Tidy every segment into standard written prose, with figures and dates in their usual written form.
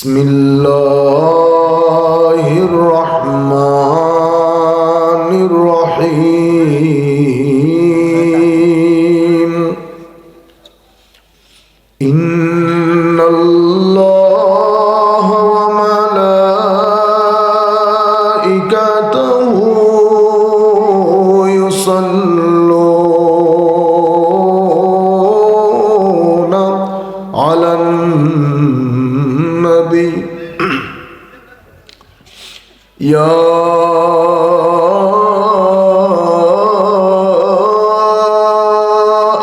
بسم الله الرحمن الرحيم إن الله وملائكته يصلون على النبي يا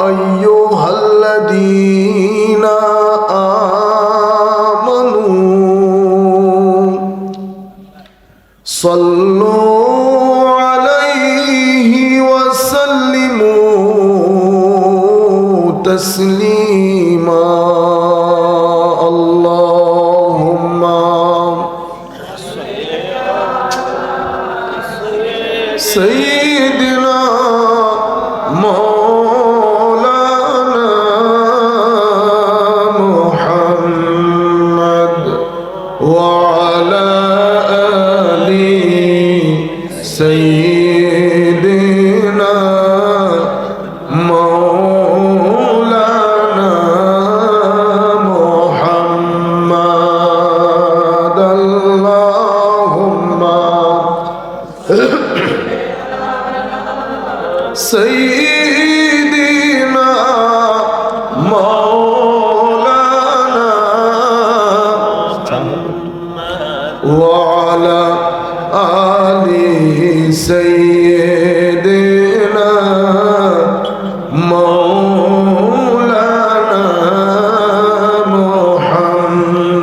أيها الذين آمنوا صلوا عليه وسلموا تسليما اللهم سيدنا مولانا محمد وعلى آل سيدنا مولانا محمد اللهم سيدنا مولانا وعلى آل سيدنا مولانا محمد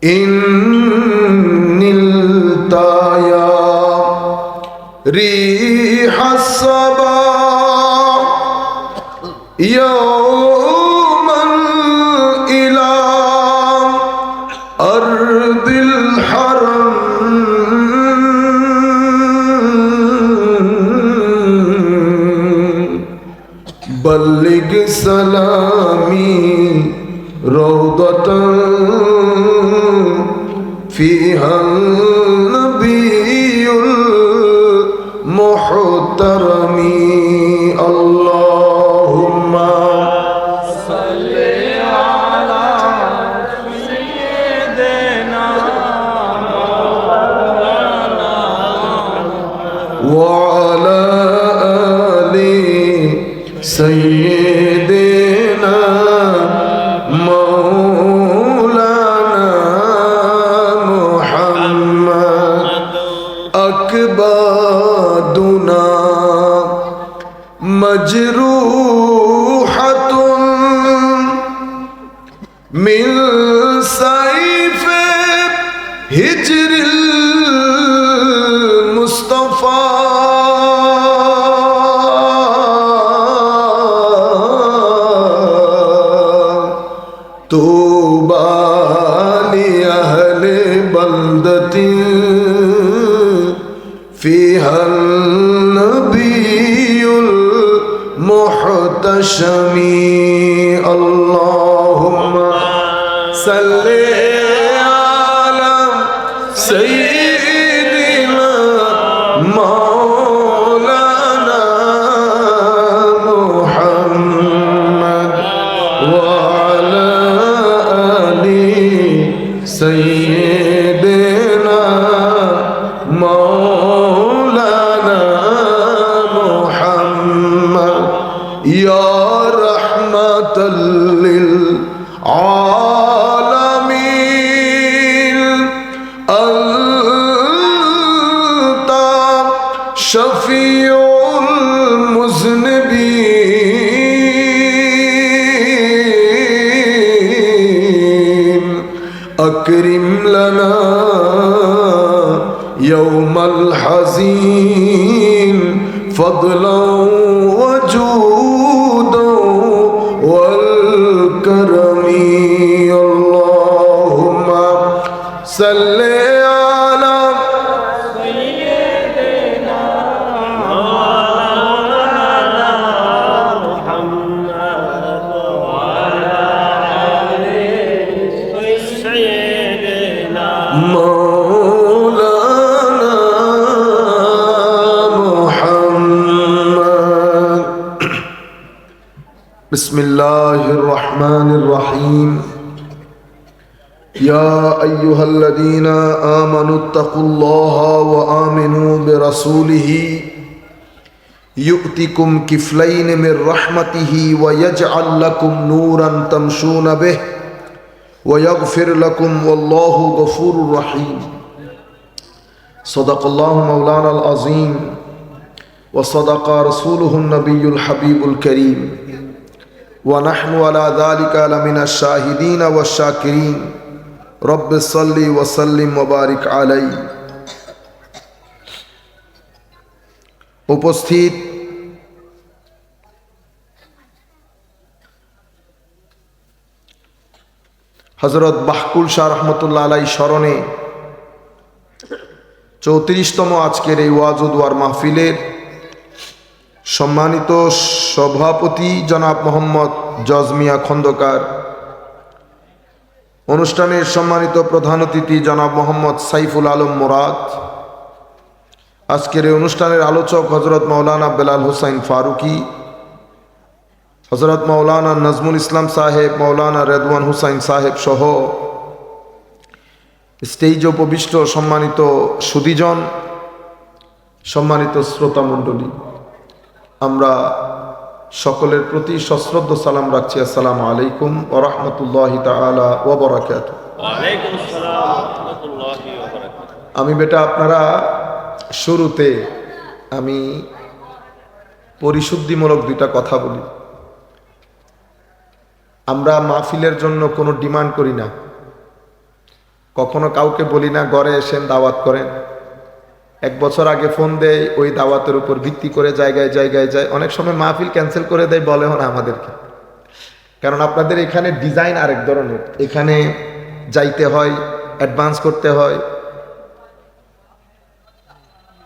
إن التايا ريح الصبا يوما إلى أرض الحرم بلغ سلامي روضة فيها النبي المحترم اللهم صل على سيدنا مولانا وعلى آل سيدنا مولانا محمد أكبادنا مجروحة من سيف هجر المصطفى طوبى لأهل بلدة فيها النبي المحتشم اللهم صل على سيدنا مولانا محمد وعلى آل سيدنا مولانا محمد يا رحمة للعالمين أنت شفيع المذنبين أكرم لنا يوم الحزين فضلا وجودا والكرم اللهم صل على سيدنا مولانا محمد وعلى آل بسم الله الرحمن الرحيم يا أيها الذين آمنوا اتقوا الله وآمنوا برسوله يؤتكم كفلين من رحمته ويجعل لكم نورا تمشون به ويغفر لكم والله غفور رحيم صدق الله مولانا العظيم وصدق رسوله النبي الحبيب الكريم ونحن على ذلك لمن الشاهدين والشاكرين رب صل وسلم وبارك عليه উপস্থিত হযরত বাহকুল শাহ রহমতুল্লাহ আলাইহি স্মরণে 34তম আজকের এই ওয়াজ ও দোয়ার মাহফিলের সম্মানিত সভাপতি জনাব মোহাম্মদ জজমিয়া খন্দকার, অনুষ্ঠানের সম্মানিত প্রধান অতিথি জনাব মোহাম্মদ সাইফুল আলম মুরাদ, আজকের এই অনুষ্ঠানের আলোচক হজরত মাওলানা বেলাল হুসাইন ফারুকি, হজরত মাওলানা নজমুল ইসলাম সাহেব, মাওলানা রেদওয়ান হুসাইন সাহেব সহ স্টেজ উপবিষ্ট সম্মানিত সুধীজন, সম্মানিত শ্রোতা মণ্ডলী, আমরা সকলের প্রতি সশ্রদ্ধ সালাম রাখছি। আসসালামু আলাইকুম ওয়া রাহমাতুল্লাহি তাআলা ওয়া বারাকাতুহু। ওয়ালাইকুম আসসালাম ওয়া রাহমাতুল্লাহি ওয়া বারাকাতুহু। আমি বেটা আপনারা শুরুতে আমি পরিশুদ্ধিমূলক দুইটা কথা বলি। আমরা মাহফিলের জন্য কোনো ডিমান্ড করি না, কখনো কাউকে বলি না ঘরে এসেন দাওয়াত করেন। 1 বছর আগে ফোন দেয়, ওই দাওয়াতের উপর ভিত্তি করে জায়গায় জায়গায় যায়, অনেক সময় মাহফিল ক্যান্সেল করে দেয়, বলেও না আমাদেরকে। কারণ আপনাদের এখানে ডিজাইন আরেক ধরনের, এখানে যাইতে হয়, অ্যাডভান্স করতে হয়।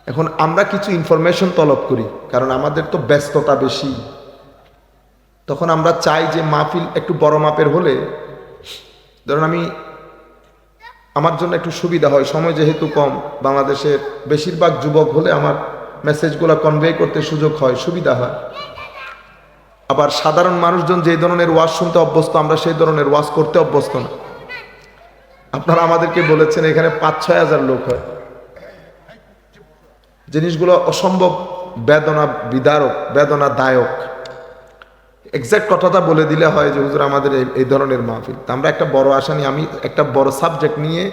এখন আমরা কিছু ইনফরমেশন তলব করি, কারণ আমাদের তো ব্যস্ততা বেশি। তখন আমরা চাই যে মাহফিল একটু বড় মাপের হলে, ধরুন আমার জন্য একটু সুবিধা হয়, সময় যেহেতু কম, বাংলাদেশের বেশিরভাগ যুবক হলে আমার মেসেজগুলো কনভে করতে সুযোগ হয়, সুবিধা হয়। আবার সাধারণ মানুষজন যে ধরনের ওয়াজ শুনতে অভ্যস্ত, আমরা সেই ধরনের ওয়াজ করতে অভ্যস্ত না। আপনারা আমাদেরকে বলেছেন এখানে 5-6 হাজার লোক হয়, জিনিসগুলো অসম্ভব বেদনা বিদারক, বেদনাদায়ক। এক্সাক্ট কথাটা বলে দিলে হয় যে হুজুর আমাদের এই ধরনের মাহফিল। তা আমরা একটা বড় আশা নিয়ে, আমি একটা বড় সাবজেক্ট নিয়ে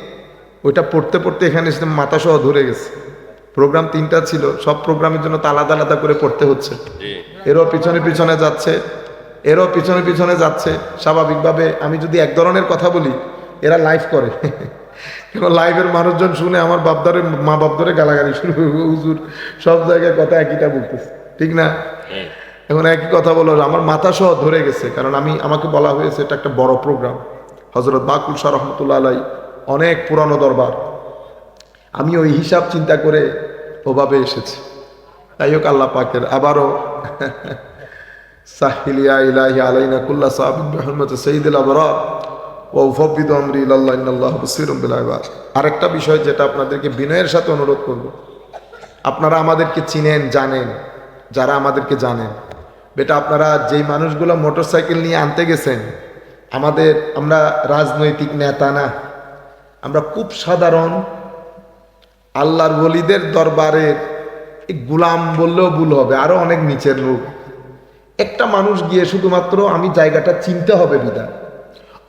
ওইটা পড়তে পড়তে এখানে এসে মাথা সহ ধরে গেছে। প্রোগ্রাম 3টা ছিল, সব প্রোগ্রামের জন্য তো আলাদা আলাদা করে পড়তে হচ্ছে। এরও পিছনে পিছনে যাচ্ছে, এরও পিছনে পিছনে যাচ্ছে। স্বাভাবিকভাবে আমি যদি এক ধরনের কথা বলি, এরা লাইভ করে, লাইভের মানুষজন শুনে আমার বাপদারে মা বাপ ধরে গালাগালি শুরু করবে, হুজুর সব জায়গায় কথা একইটা বলতেছে, ঠিক না? এখন একই কথা বলো, আমার মাথা সহ ধরে গেছে। কারণ আমাকে বলা হয়েছে এটা একটা বড় প্রোগ্রাম, হযরত বাকুল শাহ রহমতুল্লাহ আলাই, অনেক পুরানো দরবার। আমি ওই হিসাব চিন্তা করে ওভাবে এসেছি। তাই হোক, আল্লাহ পাকের আবারও সাহিলিয়া ইলাহি আলাইনা কুল্লা সাহাবিন বিহুরমাতি সাইয়্যিদিল আবরার ওয়া উফাব্বিদু আমরি ইলাল্লাহি ইন্নাল্লাহা বাসীরুম বিল ইবাদ। আরেকটা বিষয় যেটা আপনাদেরকে বিনয়ের সাথে অনুরোধ করব, আপনারা আমাদেরকে চিনেন, জানেন, যারা আমাদেরকে জানেন, বেটা আপনারা যেই মানুষগুলো মোটরসাইকেল নিয়ে আনতে গেছেন, আমরা রাজনৈতিক নেতা না, আমরা খুব সাধারণ আল্লাহর ওলিদের দরবারের গোলাম বললেও ভুল হবে, আরো অনেক নিচের লোক। একটা মানুষ গিয়ে শুধুমাত্র আমি জায়গাটা চিনতে হবে বিধায়,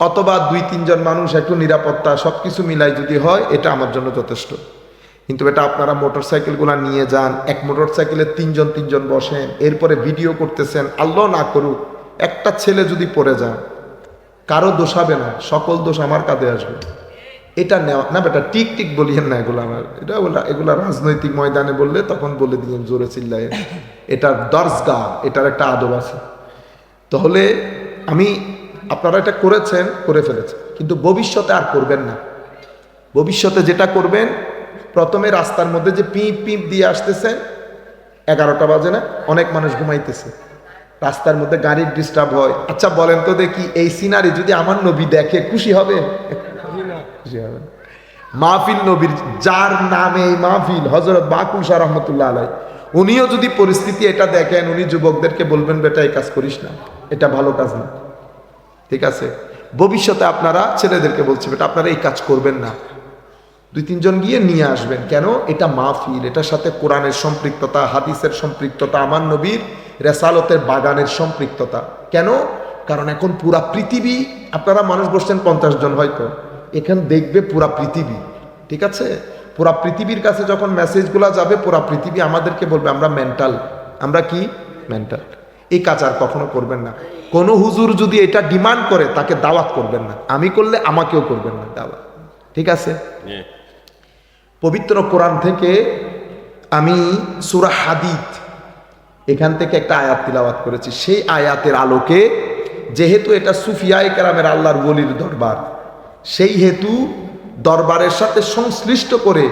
অথবা 2-3 জন মানুষ একটু নিরাপত্তা সবকিছু মিলাই যদি হয়, এটা আমার জন্য যথেষ্ট। কিন্তু এটা আপনারা মোটরসাইকেলগুলো নিয়ে যান, এক মোটরসাইকেলে 3 জন বসেন, এরপরে ভিডিও করতেছেন। আল্লাহ না করুক একটা ছেলে যদি পড়ে যান, কারো দোষ হবে না, সকল দোষ আমার কাঁধে আসবে। এটা নেওয়া না বেটা, টিক বলিয়েন না এগুলো। আমার এগুলা রাজনৈতিক ময়দানে বললে তখন বলে দিলেন জোরে চিল্লায়, এটার দরজগা, এটার একটা আদব আছে। তাহলে আপনারা এটা করেছেন, করে ফেলেছেন, কিন্তু ভবিষ্যতে আর করবেন না। ভবিষ্যতে যেটা করবেন, প্রথমে রাস্তার মধ্যে যে পিপ পিপ দিয়ে আসতেছেন, 11টা বাজে না, অনেক মানুষ ঘুমাইতেছে, রাস্তার মধ্যে গাড়ির ডিস্টার্ব হয়। আচ্ছা বলেন তো দেখি, এই সিনারি যদি আমার নবী দেখে খুশি হবে? খুশি হবে না। মাহফিল নবীর, যার নামে এই মাহফিল, হযরত বাকুল শাহ রহমতুল্লাহ আলাই, উনিও যদি পরিস্থিতি এটা দেখেন, উনি যুবকদেরকে বলবেন বেটা এই কাজ করিস না। এটা ভালো কাজ না। ঠিক আছে, ভবিষ্যতে আপনারা ছেলেদেরকে বলছি বেটা আপনারা এই কাজ করবেন না, 2-3 জন গিয়ে নিয়ে আসবেন। কেন? এটা মাহফিল, এটার সাথে কোরআনের সম্পৃক্ততা, হাদিসের সম্পৃক্ততা, আমার নবীর রেসালতের বাগানের সম্পৃক্ততা। কেন? কারণ এখন পুরা পৃথিবী, আপনারা মানুষ বসছেন 50 জন হয়তো, এখানে দেখবে পুরা পৃথিবী। ঠিক আছে, পুরা পৃথিবীর কাছে যখন মেসেজগুলো যাবে, পুরা পৃথিবী আমাদেরকে বলবে আমরা মেন্টাল। আমরা কি? মেন্টাল। এই কাজ আর কখনো করবেন না। কোনো হুজুর যদি এটা ডিমান্ড করে তাকে দাওয়াত করবেন না, আমি করলে আমাকেও করবেন না দাওয়াত। ঠিক আছে, পবিত্র কোরআন থেকে আমি সূরা হাদীদ এখান থেকে একটা আয়াত তিলাওয়াত করেছি। সেই আয়াতের আলোকে, যেহেতু এটা সুফিয়ায়ে কেরামের আল্লাহর ওলির দরবার, সেই হেতু দরবারের সাথে সংশ্লিষ্ট করে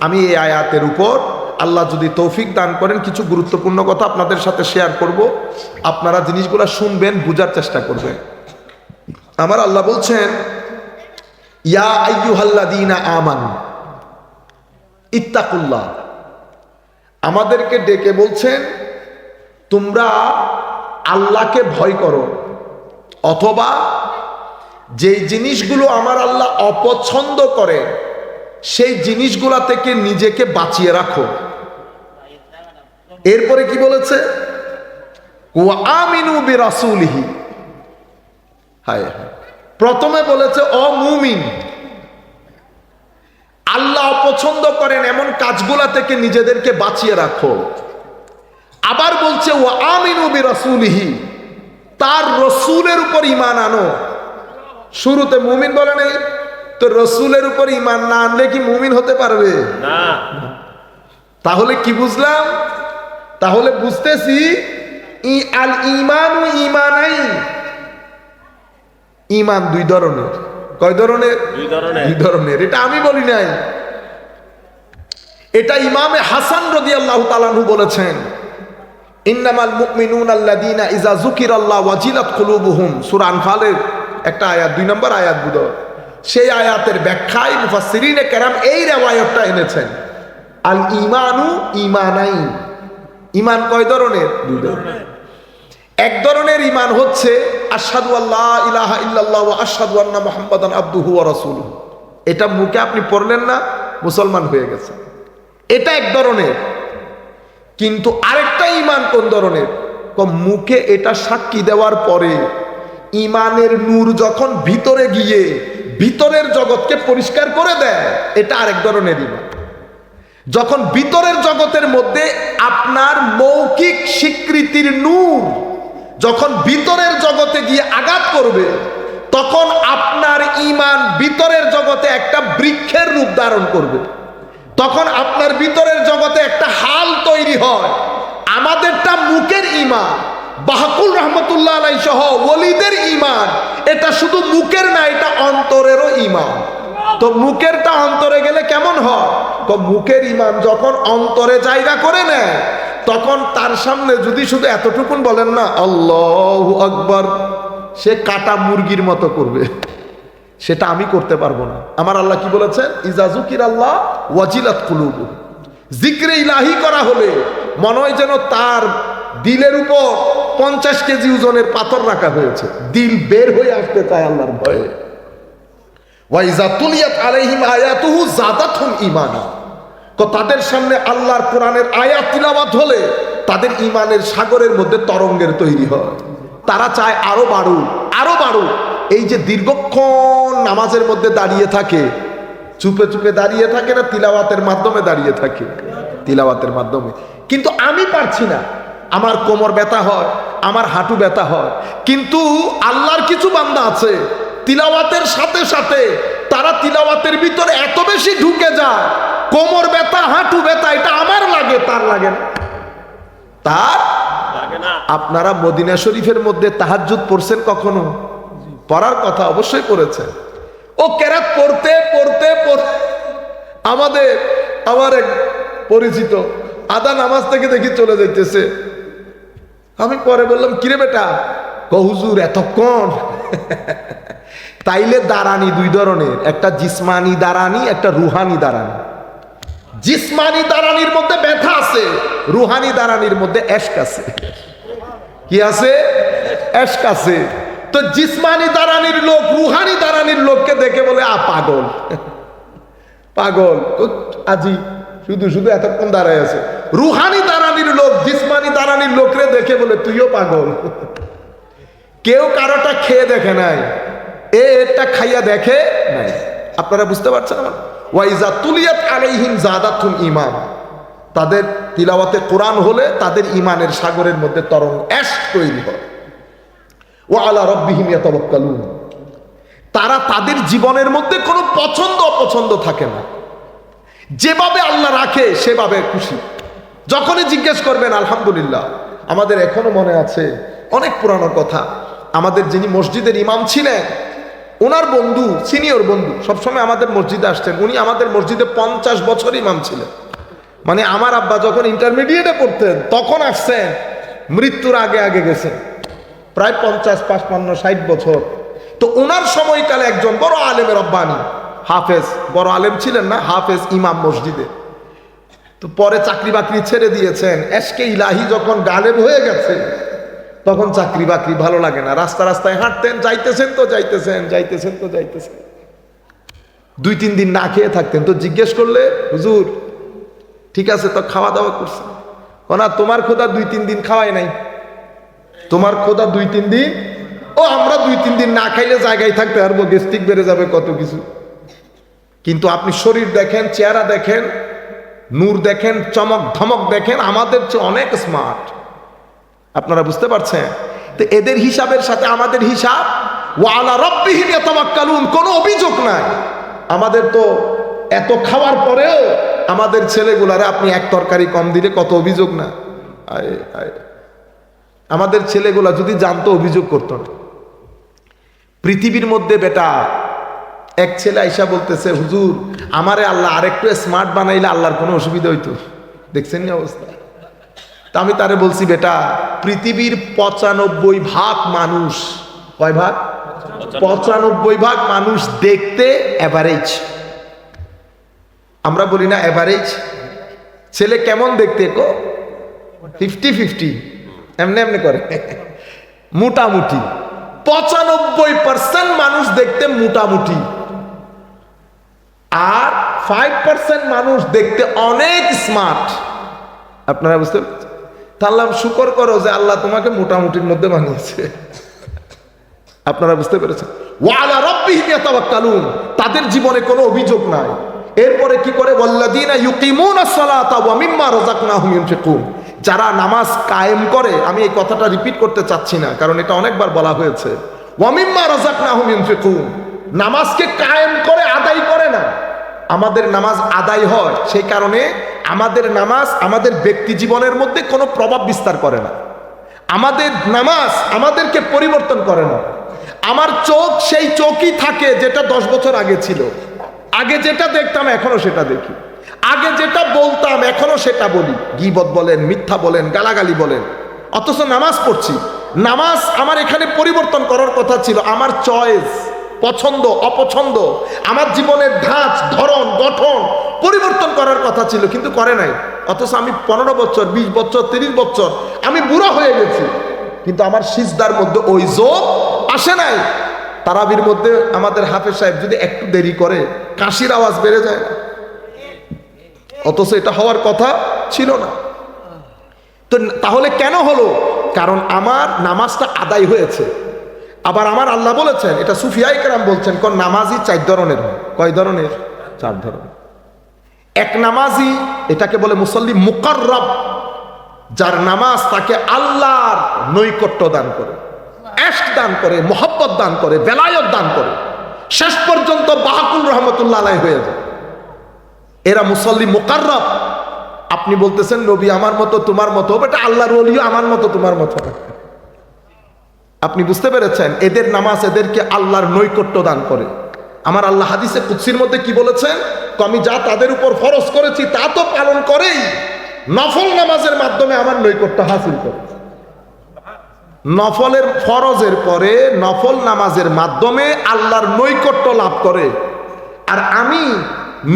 আমি এই আয়াতের উপর আল্লাহ যদি তৌফিক দান করেন কিছু গুরুত্বপূর্ণ কথা আপনাদের সাথে শেয়ার করব। আপনারা জিনিসগুলো শুনবেন, বুঝার চেষ্টা করবেন। আমার আল্লাহ বলছেন, ইয়া আইয়ুহাল্লাযীনা আমানু ইত্তাকুল্লাহ, আমাদেরকে ডেকে বলছেন তোমরা আল্লাহকে ভয় করো, অথবা যেই জিনিসগুলো আমার আল্লাহ অপছন্দ করে সেই জিনিসগুলা থেকে নিজেকে বাঁচিয়ে রাখো। এরপরে কি বলেছে? ওয়া আমিনু বিরাসূলিহি। হায় হায়, প্রথমে বলেছে অ মুমিন, আল্লাহ অপছন্দ করেন এমন কাজগুলা থেকে নিজেদেরকে বাঁচিয়ে রাখো। আবার বলছে ওয়া আমিনু বিরাসূলিহি, তার রসুলের উপর ঈমান আনো। শুরুতে মুমিন বলে নাই তো, রসুলের উপর ঈমান না আনলে কি মুমিন হতে পারবে? না। তাহলে কি বুঝলাম? তাহলে বুঝতেছি আল ঈমানু ঈমানাইন, ঈমান 2 ধরনের। কয় ধরনের? 2 ধরনের। 2 ধরনের। এটা আমি বলি নাই, এটা ইমামে হাসান রাদিয়াল্লাহু তাআলা আনহু বলেছেন। ইন্নামাল মুমিনুনা আল্লাযীনা ইযা যুকিরাল্লাহু ওয়াজিলাত কুলুবুহুম, সূরা আনফালের একটা আয়াত, 2 নম্বর আয়াত বুঝ। সেই আয়াতের ব্যাখ্যায় মুফাসসিরিনে কেরাম এই রিওয়ায়াতটা এনেছেন, আল ঈমানু ঈমানাইন। ঈমান কয় ধরনের? 2 ধরনের। এক ধরনের ঈমান হচ্ছে আশহাদু আল্লা ইলাহা ইল্লাল্লাহ ওয়া আশহাদু আন্না মুহাম্মাদান আবদুহু ওয়া রাসূলুহু। এটা মুখে আপনি পড়লেন না, মুসলমান হয়ে গেছে, এটা এক ধরনের। কিন্তু আরেকটা ঈমান কোন ধরনের? মুখে এটা সাক্ষী দেওয়ার পরে ঈমানের নূর যখন ভিতরে গিয়ে ভিতরের জগৎকে পরিষ্কার করে দেয়, এটা আরেক ধরনের ঈমান। যখন ভিতরের জগতের মধ্যে আপনার মৌখিক স্বীকৃতির নূর যখন ভিতরের জগতে গিয়ে আঘাত করবে, তখন আপনার ঈমান ভিতরের জগতে একটা বৃক্ষের রূপ ধারণ করবে। তখন আপনার ভিতরের জগতে একটা হাল তৈরি হয়। আমাদেরটা মুখের ঈমান, বাহকুল রহমতুল্লাহ আলাইহি সহ ওলিদের ঈমান এটা শুধু মুখের না, এটা অন্তরেরও ঈমান। তো মুখেরটা অন্তরে গেলে কেমন হয়? তো মুখের ঈমান যখন অন্তরে জায়গা করে নেয়, তখন তার সামনে যদি শুধু এতটুকুন বলেন না আল্লাহু আকবার, সে কাটা মুরগির মতো করবে। সেটা আমি করতে পারবো না। আমার আল্লাহ কি বলেছেন? ইজা যুকিরাল্লাহ ওয়াজিলাত কুলুবুহুম, জিক্রে ইলাহি করা হলে মনে হয় যেন তার দিলের উপর 50 কেজি ওজনের পাথর রাখা হয়েছে, দিল বের হয়ে আসতে চায় আল্লাহর ভয়ে। ওয়া ইজা তুলিয়াত আলাইহিম আয়াতুহু যাদাতহুম ঈমানা, তাদের সামনে আল্লাহর কোরআনের আয়াত তিলাওয়াত হলে তাদের ঈমানের সাগরের মধ্যে তরঙ্গের তৈরি হয়। তারা চায় আরো বাড়ুক, আরো বাড়ুক। এই যে দীর্ঘক্ষণ নামাজের মধ্যে দাঁড়িয়ে থাকে, চুপে চুপে দাঁড়িয়ে থাকে না, তিলাওয়াতের মাধ্যমে দাঁড়িয়ে থাকে, তিলাওয়াতের মাধ্যমে। কিন্তু আমি পারছি না, আমার কোমর ব্যথা হয়, আমার হাঁটু ব্যথা হয়। কিন্তু আল্লাহর কিছু বান্দা আছে তিলাওয়াতের সাথে সাথে তারা তিলাওয়াতের ভিতরে এত বেশি ঢুকে যায়, কোমর ব্যথা, হাঁটু ব্যথা এটা আমার লাগে, তার লাগে না, তার লাগে না। আপনারা মদিনা শরীফের মধ্যে তাহাজ্জুদ পড়ছেন কখনো? পড়ার কথা অবশ্যই পড়েছেন। ও কেরাত পড়তে পড়তে পড়তে আমার এক পরিচিত আদা নামাজ থেকে দেখি চলে যাইতেছে। আমি পরে বললাম কিরে বেটা? হুজুর এতক্ষণ। তাইলে দাঁড়ানি 2 ধরনের, একটা জিসমানি দাঁড়ানি, একটা রুহানি দাঁড়ানি। জিসমানি দাঁড়ানির মধ্যে ব্যথা আছে, রুহানি দাঁড়ানির মধ্যে এশক আছে। কি আছে? এশক আছে। তো জিসমানি দারানির লোক রুহানি দারানির লোককে দেখে বলে পাগল পাগল আজি শুধু শুধু এতক্ষণ দাঁড়ায় আছে। রুহানি দারানির লোক জিসমানি দারানির লোকরে দেখে বলে তুইও পাগল। কেউ কারোটা খেয়ে দেখে নাই, এটা খাইয়া দেখে নাই। আপনারা বুঝতে পারছেন আমার? ওয়াইজা তুলিয়াত আলাইহিম জাদাতুম ঈমান, তাদের তিলাওয়াতে কোরআন হলে তাদের ঈমানের সাগরের মধ্যে তরঙ্গ তৈরি হয়। ওয়া আলা রাব্বিহিম ইয়াতাওয়াক্কালুন, তারা তাদের জীবনের মধ্যে কোনো পছন্দ অপছন্দ থাকে না, যেভাবে আল্লাহ রাখে সেভাবে খুশি। যখনই জিজ্ঞেস করবেন আলহামদুলিল্লাহ। আমাদের এখনো মনে আছে অনেক পুরানো কথা, আমাদের যিনি মসজিদের ইমাম ছিলেন, ওনার বন্ধু, সিনিয়র বন্ধু, সবসময় আমাদের মসজিদে আসতেন। উনি আমাদের মসজিদে 50 বছর ইমাম ছিলেন। মানে আমার আব্বা যখন ইন্টারমিডিয়েটে পড়তেন তখন আসছেন, মৃত্যুর আগে আগে গেছেন, প্রায় 50, 55, 60 বছর। তো ওনার সময়কালে একজন বড় আলেমের রব্বানি হাফেজ, বড় আলেম ছিলেন না, হাফেজ ইমাম মসজিদে। তো পরে চাকরি বাকরি ছেড়ে দিয়েছেন। এশকে ইলাহি যখন গালেব হয়ে গেছে তখন চাকরি বাকরি ভালো লাগে না, রাস্তা রাস্তায় হাঁটতেন, যাইতেছেন তো যাইতেছেন, যাইতেছেন তো যাইতেছেন। 2-3 দিন না খেয়ে থাকতেন। তো জিজ্ঞেস করলে হুজুর ঠিক আছে তো খাওয়া দাওয়া করছেন? না, তোমার খোদা 2-3 দিন খাওয়াই নাই। তোমার খোদা 2-3 দিন? ও আমরা 2-3 দিন না খাইলে জায়গায় থাকতে পারবো, গ্যাস্ট্রিক বেড়ে যাবে কত কিছু। কিন্তু আপনি শরীর দেখেন, চেহারা দেখেন, নূর দেখেন, চমক ধমক দেখেন, আমাদের চেয়ে অনেক স্মার্ট। আপনারা বুঝতে পারছেন? তো এদের হিসাবের সাথে আমাদের হিসাব ওয়া আলা রাব্বিহিম ইয়াতাওয়াক্কালুন, কোনো অভিযোগ নাই। আমাদের তো এত খাওয়ার পরেও আমাদের ছেলেগুলারে আপনি এক তরকারি কম দিলে কত অভিযোগ না। আয় আয়, আমাদের ছেলেগুলা যদি জানতো অভিযোগ করতো না। পৃথিবীর মধ্যে বেটা এক ছেলে আইসা বলতেছে হুজুর আমারে আল্লাহ আরেকটু স্মার্ট বানাইলে আল্লাহর কোনো অসুবিধা হইতো। দেখছেন না অবস্থা? তা আমি তারে বলছি বেটা পৃথিবীর 95 ভাগ মানুষ, কয় ভাগ? 95 ভাগ মানুষ দেখতে এভারেজ। আমরা বলি না এভারেজ? ছেলে কেমন দেখতে কো 50-50 এমনি এমনি করে মোটামুটি। 95% মানুষ দেখতে মোটামুটি, আর 5% মানুষ দেখতে অনেক স্মার্ট। আপনারা বুঝতে পারছেন? তাহলে শুকর করো যে আল্লাহ তোমাকে মোটামুটির মধ্যে বানিয়েছে। আপনারা বুঝতে পেরেছেন? ওয়া আলা রাব্বিহিম ইয়াতাওয়াক্কালুন, তাদের জীবনে কোনো অভিযোগ নাই। এরপরে কি করে? ওয়াল্লাযীনা ইউকিমুনাস সালাতা ওয়া মিম্মা রাযাকনাহুম ইউনফিকুন, যারা নামাজ কায়েম করে। আমি এই কথাটা রিপিট করতে চাচ্ছি না, কারণ এটা অনেকবার বলা হয়েছে। ওয়া মিম্মা রাযাকনাহুম ইউনফিকুন, নামাজকে কায়েম করে, আদায় করে না। আমাদের নামাজ আদায় হয়, সেই কারণে আমাদের নামাজ আমাদের ব্যক্তি জীবনের মধ্যে কোনো প্রভাব বিস্তার করে না। আমাদের নামাজ আমাদেরকে পরিবর্তন করে না। আমার চোখ সেই চোখই থাকে যেটা 10 বছর আগে ছিল। আগে যেটা দেখতাম এখনো সেটা দেখি, আগে যেটা বলতাম এখনো সেটা বলি। গীবত বলেন, মিথ্যা বলেন, গালাগালি বলেন, অথচ নামাজ পড়ছি। নামাজ আমার এখানে পরিবর্তন করার কথা ছিল। আমার চয়েস, পছন্দ অপছন্দ, আমার জীবনের ধাঁচ, ধরন, গঠন পরিবর্তন করার কথা ছিল, কিন্তু করে নাই। অথচ আমি 15 বছর, 20 বছর, 30 বছর আমি বুড়ো হয়ে গেছি, কিন্তু আমার সিজদার মধ্যে ওই যোগ আসে নাই। তারাবির মধ্যে আমাদের হাফেজ সাহেব যদি একটু দেরি করে কাশির আওয়াজ বেড়ে যায় না, অথচ এটা হওয়ার কথা ছিল না। তো তাহলে কেন হলো? কারণ আমার নামাজটা আদায় হয়েছে। আবার আমার আল্লাহ বলেছেন, এটা সুফিয়ায়ে কেরাম বলছেন, কোন নামাজি 4 ধরনের হয়। কয় ধরনের? 4 ধরনের। এক নামাজি, এটাকে বলে মুসাল্লি মুকাররাব, যার নামাজ তাকে আল্লাহর নৈকট্য দান করে, ইশক দান করে, মোহাব্বত দান করে, বেলায়ত দান করে, শেষ পর্যন্ত বাহাকুল রহমতুল্লাহ আলাইহি হয়ে যায়। এরা মুসাল্লি মুকাররাব। আপনি বলতেছেন নবী আমার মতো তোমার মতো, এটা আল্লাহর ওলিও আমার মতো তোমার মতো। আপনি বুঝতে পেরেছেন? এদের নামাজ এদেরকে আল্লাহর নৈকট্য দান করে। আমার আল্লাহ হাদিসে কুদসির মধ্যে কি বলেছেন? আমি যা তাদের উপর ফরজ করেছি তা তো পালন করেই, নফল নামাজের মাধ্যমে আমার নৈকট্য হাসিল করে। নফলের ফরজের পরে নফল নামাজের মাধ্যমে আল্লাহর নৈকট্য লাভ করে। আর আমি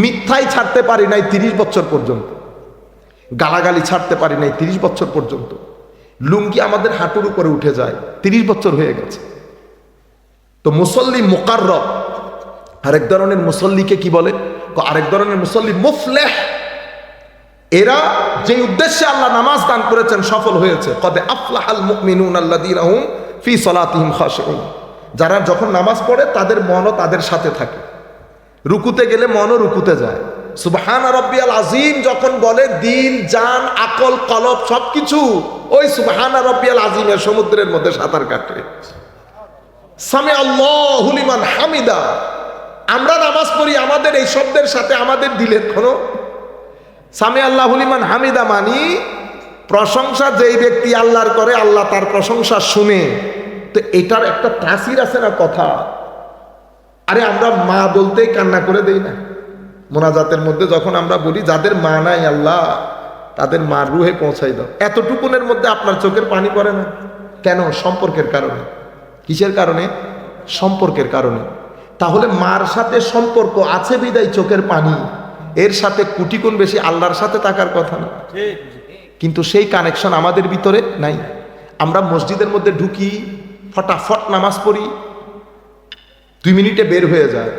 মিথ্যাই ছাড়তে পারি নাই 30 বছর পর্যন্ত, গালাগালি ছাড়তে পারি নাই 30 বছর পর্যন্ত, লুঙ্গি আমাদের হাঁটুর উপরে উঠে যায়, 30 বছর হয়ে গেছে। তো মুসল্লি মুকাররব, আরেক ধরনের মুসল্লিকে কি বলে? আরেক ধরনের মুসল্লি মুফলেহ। এরা যে উদ্দেশ্যে আল্লাহ নামাজ দান করেছেন সফল হয়েছে। কদ আফলাহাল মুমিনুন আল্লাযীনা হুম ফি সলাতিহিম খাশিউন। যারা যখন নামাজ পড়ে তাদের মনও তাদের সাথে থাকে, রুকুতে গেলে মনও রুকুতে যায়। সুবহানা রাব্বিয়াল আযীম যখন বলে, দিল জান আকল কলব সবকিছু ওই সুবহানা রাব্বিয়াল আযীমের সমুদ্রের মধ্যে সাঁতার কাটে। সামি আল্লাহু লিমান হামিদা। আমরা নামাজ পড়ি, আমাদের এই শব্দের সাথে আমাদের দিলের কোনো সামি আল্লাহু লিমান হামিদা মানি প্রশংসা যেই ব্যক্তি আল্লাহর করে, আল্লাহ তার প্রশংসা শুনে। তো এটার একটা তাসির আছে না কথা। আরে আমরা মা বলতেই কান্না করে দেই না মোনাজাতের মধ্যে, যখন আমরা বলি যাদের মা নাই আল্লাহ তাদের মার রুহে পৌঁছাই দাও, এতটুকুনের মধ্যে আপনার চোখের পানি পড়ে না কেন? সম্পর্কের কারণে। কিসের কারণে? সম্পর্কের কারণে। তাহলে মার সাথে সম্পর্ক আছে বিদায় চোখের পানি, এর সাথে কোটি গুণ বেশি আল্লাহর সাথে থাকার কথা না। কিন্তু সেই কানেকশন আমাদের ভিতরে নাই। আমরা মসজিদের মধ্যে ঢুকি, ফটাফট নামাজ পড়ি, 2 মিনিটে বের হয়ে যায়।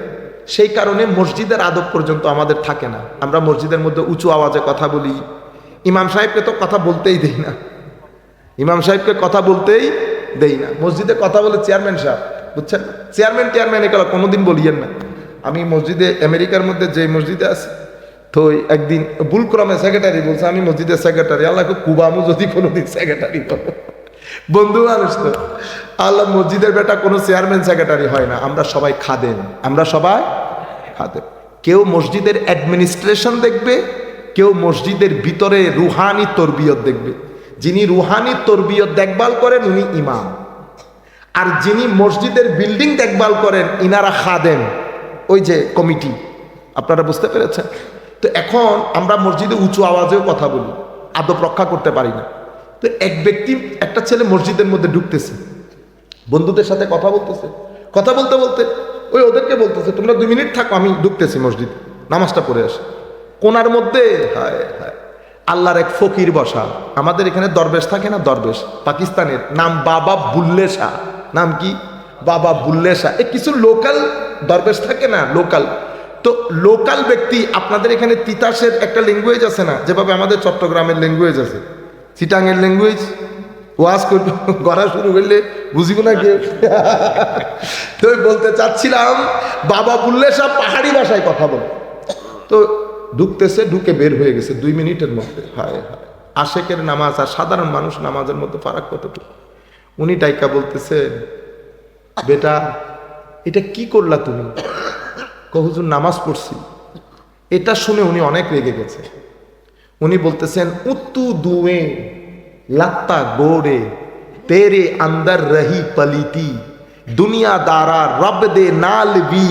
সেই কারণে মসজিদের আদব পর্যন্ত আমাদের থাকে না। আমরা মসজিদের মধ্যে উঁচু আওয়াজে কথা বলি। ইমাম সাহেবকে তো কথা বলতেই দেই না, ইমাম সাহেবকে কথা বলতেই দেই না। মসজিদে কথা বলে চেয়ারম্যান সাহেব, বুঝছেন? চেয়ারম্যান এগুলো কোনোদিন বলিয়েন না। আমি মসজিদে আমেরিকার মধ্যে যে মসজিদে আছি, তো একদিন ভুলক্রমে সেক্রেটারি বলছে আমি মসজিদের সেক্রেটারি। আল্লাহ কুবামু যদি কোনোদিন সেক্রেটারি বলো, বন্ধু মানুষ তো। আল্লাহ মসজিদের বেটা কোনো চেয়ারম্যান সেক্রেটারি হয় না। আমরা সবাই খাদেম, আমরা সবাই খাদেম। কেউ মসজিদের অ্যাডমিনিস্ট্রেশন দেখবে, কেউ মসজিদের ভিতরে রুহানি তরবিয়ত দেখবে। যিনি রুহানি তরবিয়ত দেখভাল করেন উনি ইমাম, আর যিনি মসজিদের বিল্ডিং দেখভাল করেন ইনারা খাদেম, ওই যে কমিটি। আপনারা বুঝতে পেরেছেন? তো এখন আমরা মসজিদে উঁচু আওয়াজেও কথা বলি, আদব রক্ষা করতে পারি না। তো এক ব্যক্তি, একটা ছেলে মসজিদের মধ্যে ঢুকতেছে, বন্ধুদের সাথে কথা বলতেছে, কথা বলতে বলতে ওই ওদেরকে বলতেছে তোমরা 2 মিনিট থাকো, আমি ঢুকতেছি মসজিদ, নামাজটা পড়ে আসি। কোনার মধ্যে হায় হায় আল্লাহর এক ফকির বসা। আমাদের এখানে দরবেশ থাকে না, দরবেশ পাকিস্তানের, নাম বাবা বুল্লে শাহ। নাম কি? বাবা বুল্লে শাহ। কিছু লোকাল দরবেশ থাকে না, লোকাল। তো লোকাল ব্যক্তি, আপনাদের এখানে তিতাসের একটা ল্যাঙ্গুয়েজ আছে না, যেভাবে আমাদের চট্টগ্রামের ল্যাঙ্গুয়েজ আছে, চিটাঙের ল্যাঙ্গুয়েজ, ওয়াজ করা শুরু করলে বুঝিব না কেউ। তো বলতে চাচ্ছিলাম বাবা বুল্লে শাহ পাহাড়ি ভাষায় কথা বলে। তো ঢুকতেছে, ঢুকে বের হয়ে গেছে 2 মিনিটের মধ্যে। হায় হায়, আশেকের নামাজ আর সাধারণ মানুষ নামাজের মধ্যে ফারাক কতটুকু। উনি ডাইকা বলতেছে, বেটা এটা কি করলা তুমি? হুজুর নামাজ পড়ছি। এটা শুনে উনি অনেক রেগে গেছে। উনি বলতেছেন, উত্তু দুয়ে লাত্তা গোড়ে তেরে আন্দর রহি পলিতি দুনিয়া দারা রব দে নাল বি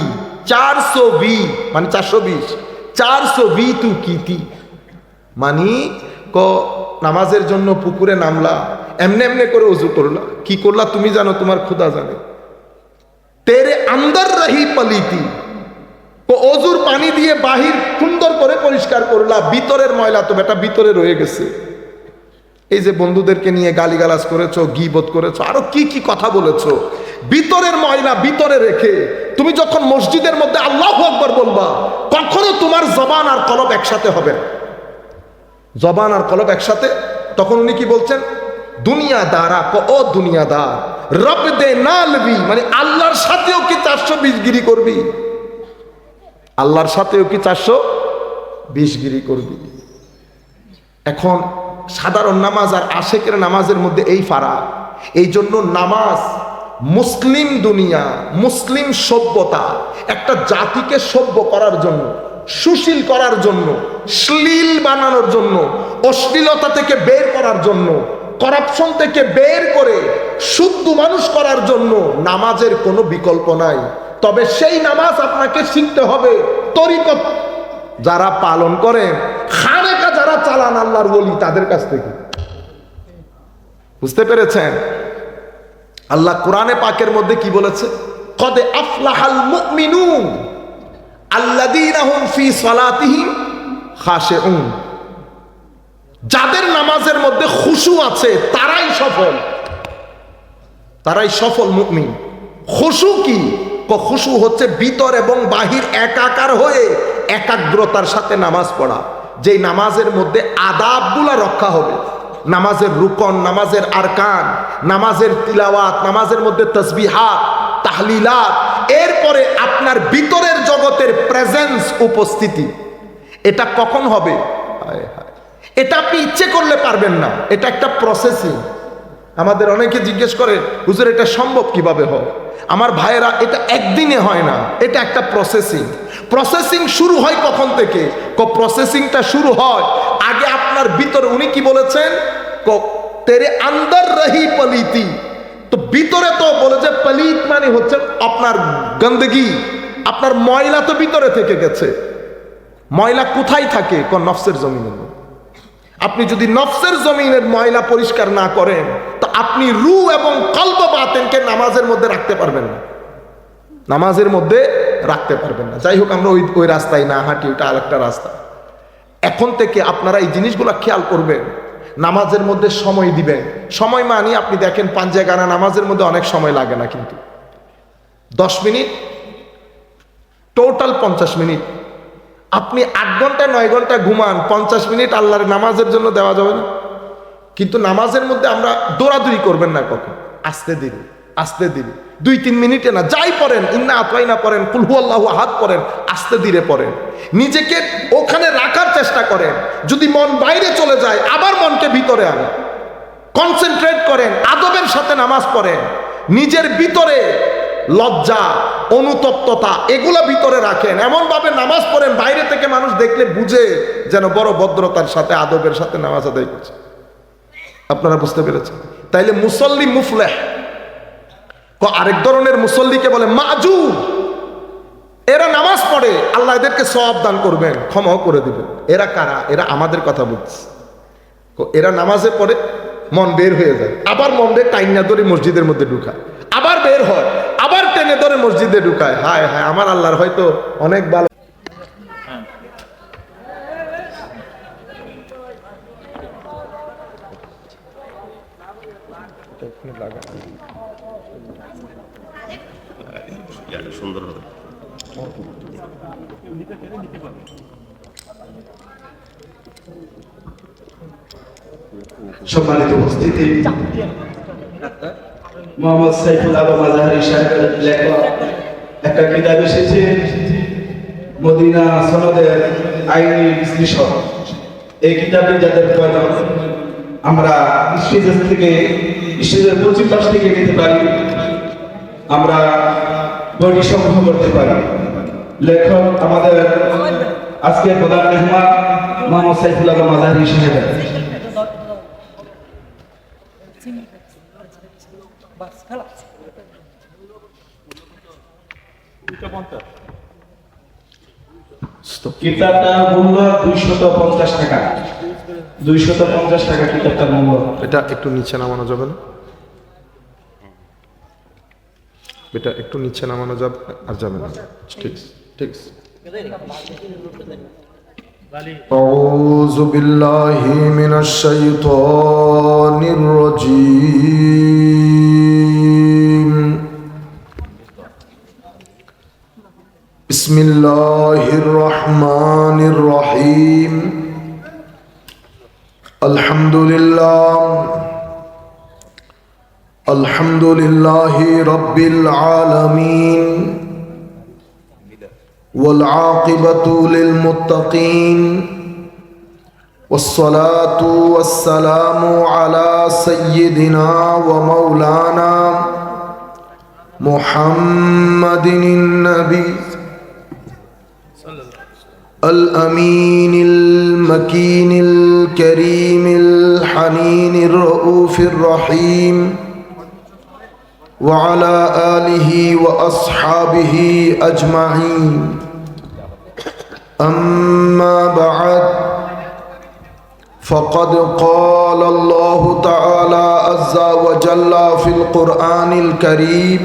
420 মানে 420 420 তু কিতি। মানি নামাজের জন্য পুকুরে নামলা, এমনি এমনি করে ওযু করলা, কি করলা তুমি জানো, তোমার খোদা জানে। তেরে আন্দর রহি পলিতি, ওযুর পানি দিয়ে বাহির সুন্দর করে পরিষ্কার করলা, ভিতরের ময়লা তো বেটা ভিতরে রয়ে গেছে। এই যে বন্ধুদেরকে নিয়ে গালিগালাজ করেছো, গীবত করেছো, আরো কি কি কথা বলেছো, ভিতরের ময়লা ভিতরে রেখে তুমি যখন মসজিদের মধ্যে আল্লাহু আকবার বলবা, কখনো তোমার জবান আর কলব একসাথে হবে না। জবান আর কলব একসাথে। তখন উনি কি বলছেন? দুনিয়াদারা ও দুনিয়াদার রব দে নালবি, মানে আল্লাহর সাথেও কি 420 গিরি করবি? আল্লাহর সাথেও কি 420 গিরি করবি? এখন সাধারণ নামাজ আর আশেকের নামাজের মধ্যে এই ফারাক। এই জন্য নামাজ মুসলিম দুনিয়া, মুসলিম সভ্যতা একটা জাতিকে সভ্য করার জন্য, সুশীল করার জন্য, শ্লীল বানানোর জন্য, অশ্লীলতা থেকে বের করার জন্য, করাপশন থেকে বের করে শুদ্ধ মানুষ করার জন্য নামাজের কোনো বিকল্প নাই। তবে সেই নামাজ আপনাকে শিখতে হবে তরিকত যারা পালন করেন, খানেকা যারা চালান আল্লাহর ওলি, তাদের কাছ থেকে। বুঝতে পেরেছেন? আল্লাহ কোরআনে পাকের মধ্যে কি বলেছে? কদ আফলাহাল মুমিনুন আল্লাযীনা হুম ফি সালাতিহিম খাশিউন। যাদের নামাজের মধ্যে খুশু আছে তারাই সফল মুমিন। খুশু কি? খুশু হচ্ছে ভিতর এবং বাহির একাকার হয়ে একাগ্রতার সাথে নামাজ পড়া, যেই নামাজের মধ্যে আদাবগুলা রক্ষা হবে, নামাজের রুকন, নামাজের আরকান, নামাজের তিলাওয়াত, নামাজের মধ্যে তাসবিহাত, তাহলিলাত, এরপরে আপনার ভিতরের জগতের প্রেজেন্স, উপস্থিতি। এটা কখন হবে? এটা আপনি ইচ্ছে করলে পারবেন না, এটা একটা প্রসেসিং। আমাদের অনেকে জিজ্ঞেস করে, হুজুর এটা সম্ভব কিভাবে হয়? আমার ভাইয়েরা, এটা একদিনে হয় না, এটা একটা প্রসেসিং শুরু হয় কখন থেকে? প্রসেসিংটা শুরু হয় আগে আপনার ভিতরে। উনি কি বলেছেন? তেরে আন্দর রহি পলিতি। তো ভিতরে তো বলে যে পলিত মানে হচ্ছে আপনার গন্দগি, আপনার ময়লা তো ভিতরে থেকে গেছে। ময়লা কোথায় থাকে? নফসের জমিনের মধ্যে। আপনি যদি নফসের জমিনের ময়লা পরিষ্কার না করেন, তো আপনি রূহ এবং কলব বাতেনকে নামাজের মধ্যে রাখতে পারবেন না, যাই হোক, আমরা ওই রাস্তায় না হাঁটি, ওইটা আরেকটা রাস্তা। এখন থেকে আপনারা এই জিনিসগুলো খেয়াল করবেন, নামাজের মধ্যে সময় দিবেন। সময় মানি আপনি দেখেন পাঞ্জে গানা নামাজের মধ্যে অনেক সময় লাগে না, কিন্তু 10 মিনিট, টোটাল 50 মিনিট। আপনি 8 ঘন্টা 9 ঘন্টা ঘুমান, 50 মিনিট আল্লাহর নামাজের জন্য দেওয়া যাবে না? কিন্তু নামাজের মধ্যে আমরা দৌড়াদৌড়ি করবেন না, কখন? আস্তে ধীরে 2-3 মিনিটে না, যাই পড়েন, ইন্না আতওয়াইনা পড়েন, কুল হুয়াল্লাহু আহাদ পড়েন, আস্তে ধীরে পড়েন। নিজেকে ওখানে রাখার চেষ্টা করেন। যদি মন বাইরে চলে যায়, আবার মনকে ভিতরে আনেন, কনসেন্ট্রেট করেন, আদবের সাথে নামাজ পড়েন। নিজের ভিতরে লজ্জা, অনুতপ্ততা, এগুলা ভিতরে রাখেন, এমন ভাবে নামাজ পড়েন বাইরে থেকে মানুষ দেখলে বুঝে যেন বড় ভদ্রতার সাথে, আদবের সাথে নামাজ আদায় করছে। আপনারা বুঝতে পেরেছেন? তাইলে মুসল্লি মুফলেহ। আরেক ধরনের মুসল্লিকে বলে মাজুব। এরা নামাজ পড়ে, আল্লাহ এদেরকে সওয়াব দান করবেন, ক্ষমাও করে দিবেন। এরা কারা? এরা আমাদের কথা বলছে। এরা নামাজে পড়ে, মন বের হয়ে যায়, আবার মন বের টাইনা ধরে মসজিদের মধ্যে ঢুকায়, আবার বের হয়, আবার টেনে ধরে মসজিদে ঢুকায়। হায় হায়, আমার আল্লাহর হয়তো অনেক ভালো। সুন্দর হবে। সম্মানিত উপস্থিতি, মোহাম্মদ সাইফুল আলম আজহারী সাহেবের লেখা একটা কিতাব এসেছে, মদিনা সনদের আইনি বিশ্লেষণ। এই কিতাবটি যাদের প্রয়োজন, আমরা স্টেজের থেকে, স্টেজের পশ্চিম পাশ থেকে নিতে পারি, আমরা বইটি সংগ্রহ করতে পারি। লেখক আমাদের আজকের প্রধান মেহমান মোহাম্মদ সাইফুল আলম আজহারী সাহেব। কিতাবটার মূল্য 250 টাকা। 250 টাকা কিতাবটার মূল্য। এটা একটু নিচে নামানো যাবে না? এটা একটু নিচে নামানো যাবে? আর যাবে না? ঠিক ঠিক। أعوذ بالله من الشيطان الرجيم. بسم الله الرحمن الرحيم. الحمد لله رب العالمين، والعاقبة للمتقين، والصلاة والسلام على سيدنا ومولانا محمد النبي الأمين المكين الكريم الحنين الرؤوف الرحيم، وعلى آله وأصحابه أجمعين. أما بعد، فقد قال الله تعالى عز وجل في القرآن الكريم: